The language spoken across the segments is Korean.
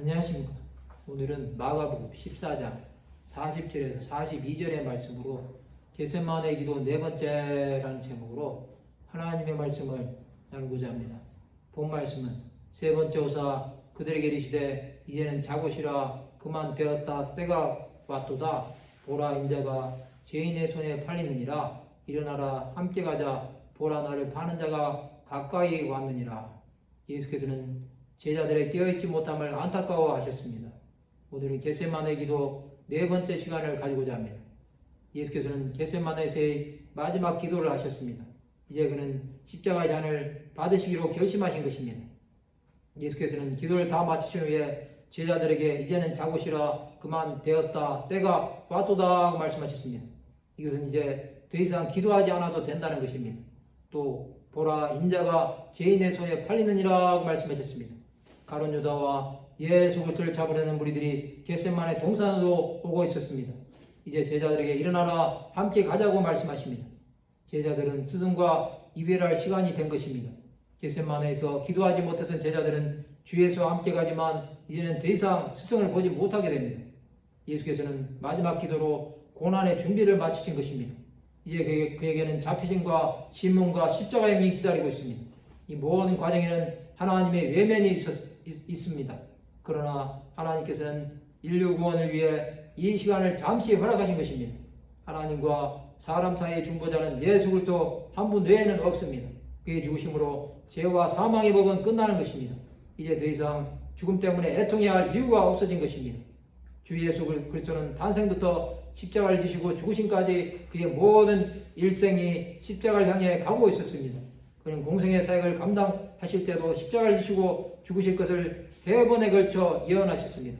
안녕하십니까. 오늘은 마가복음 14장 40절에서 42절의 말씀으로 겟세마네 기도 네 번째라는 제목으로 하나님의 말씀을 나누고자 합니다. 본 말씀은 세 번째 오사 그들에게 이르시되 이제는 자고시라 그만 되었다 때가 왔도다 보라 인자가 죄인의 손에 팔리느니라 일어나라 함께 가자 보라 나를 파는 자가 가까이 왔느니라. 예수께서는 제자들의 깨어있지 못함을 안타까워하셨습니다. 오늘은 겟세마네 기도 네 번째 시간을 가지고자 합니다. 예수께서는 겟세마네에서의 마지막 기도를 하셨습니다. 이제 그는 십자가의 잔을 받으시기로 결심하신 것입니다. 예수께서는 기도를 다 마치신 후에 제자들에게 이제는 자고시라 그만 되었다 때가 왔도다 말씀하셨습니다. 이것은 이제 더 이상 기도하지 않아도 된다는 것입니다. 또 보라 인자가 죄인의 손에 팔리느니라 말씀하셨습니다. 가룟 유다와 예수 그리스도를 잡으려는 무리들이 겟세마네 동산으로 오고 있었습니다. 이제 제자들에게 일어나라 함께 가자고 말씀하십니다. 제자들은 스승과 이별할 시간이 된 것입니다. 겟세마네에서 기도하지 못했던 제자들은 주 예수와 함께 가지만 이제는 더 이상 스승을 보지 못하게 됩니다. 예수께서는 마지막 기도로 고난의 준비를 마치신 것입니다. 이제 그에게는 잡히심과 신문과 십자가형이 기다리고 있습니다. 이 모든 과정에는 하나님의 외면이 있습니다. 그러나 하나님께서는 인류 구원을 위해 이 시간을 잠시 허락하신 것입니다. 하나님과 사람 사이의 중보자는 예수 그리스도 한 분 외에는 없습니다. 그의 죽으심으로 죄와 사망의 법은 끝나는 것입니다. 이제 더 이상 죽음 때문에 애통해야 할 이유가 없어진 것입니다. 주 예수 그리스도는 탄생부터 십자가를 지시고 죽으심까지 그의 모든 일생이 십자가를 향해 가고 있었습니다. 그는 공생의 사역을 감당하실 때도 십자가를 지시고 죽으실 것을 3번에 걸쳐 예언하셨습니다.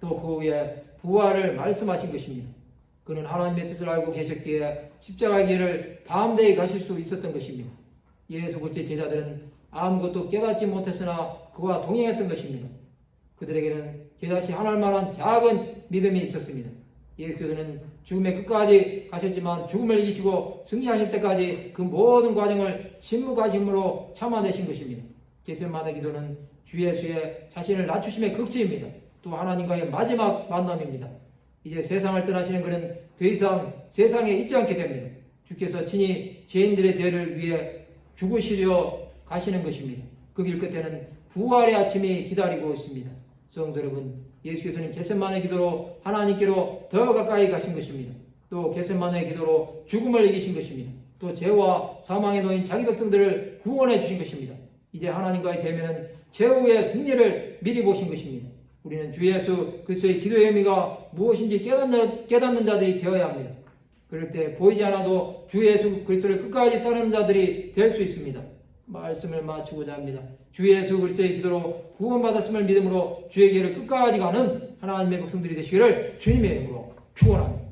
또 그 후에 부활을 말씀하신 것입니다. 그는 하나님의 뜻을 알고 계셨기에 십자가의 길을 담대히 가실 수 있었던 것입니다. 예수 그리스도의 제자들은 아무것도 깨닫지 못했으나 그와 동행했던 것입니다. 그들에게는 깨닫지 않을 만한 작은 믿음이 있었습니다. 예수께서는 죽음의 끝까지 가셨지만 죽음을 이기시고 승리하실 때까지 그 모든 과정을 신무가심으로 참아내신 것입니다. 겟세마네 기도는 주 예수의 자신을 낮추심의 극치입니다. 또 하나님과의 마지막 만남입니다. 이제 세상을 떠나시는 그는 더 이상 세상에 있지 않게 됩니다. 주께서 친히 죄인들의 죄를 위해 죽으시려 가시는 것입니다. 그 길 끝에는 부활의 아침이 기다리고 있습니다. 성도 여러분, 예수께서는 겟세마네 기도로 하나님께로 더 가까이 가신 것입니다. 또 겟세마네 기도로 죽음을 이기신 것입니다. 또 죄와 사망에 놓인 자기 백성들을 구원해 주신 것입니다. 이제 하나님과의 대면은 최후의 승리를 미리 보신 것입니다. 우리는 주 예수 그리스도의 기도의 의미가 무엇인지 깨닫는 자들이 되어야 합니다. 그럴 때 보이지 않아도 주 예수 그리스도를 끝까지 따르는 자들이 될 수 있습니다. 말씀을 마치고자 합니다. 주 예수 그리스도의 기도로 구원받았음을 믿음으로 주의 길을 끝까지 가는 하나님의 백성들이 되시기를 주님의 이름으로 축원합니다.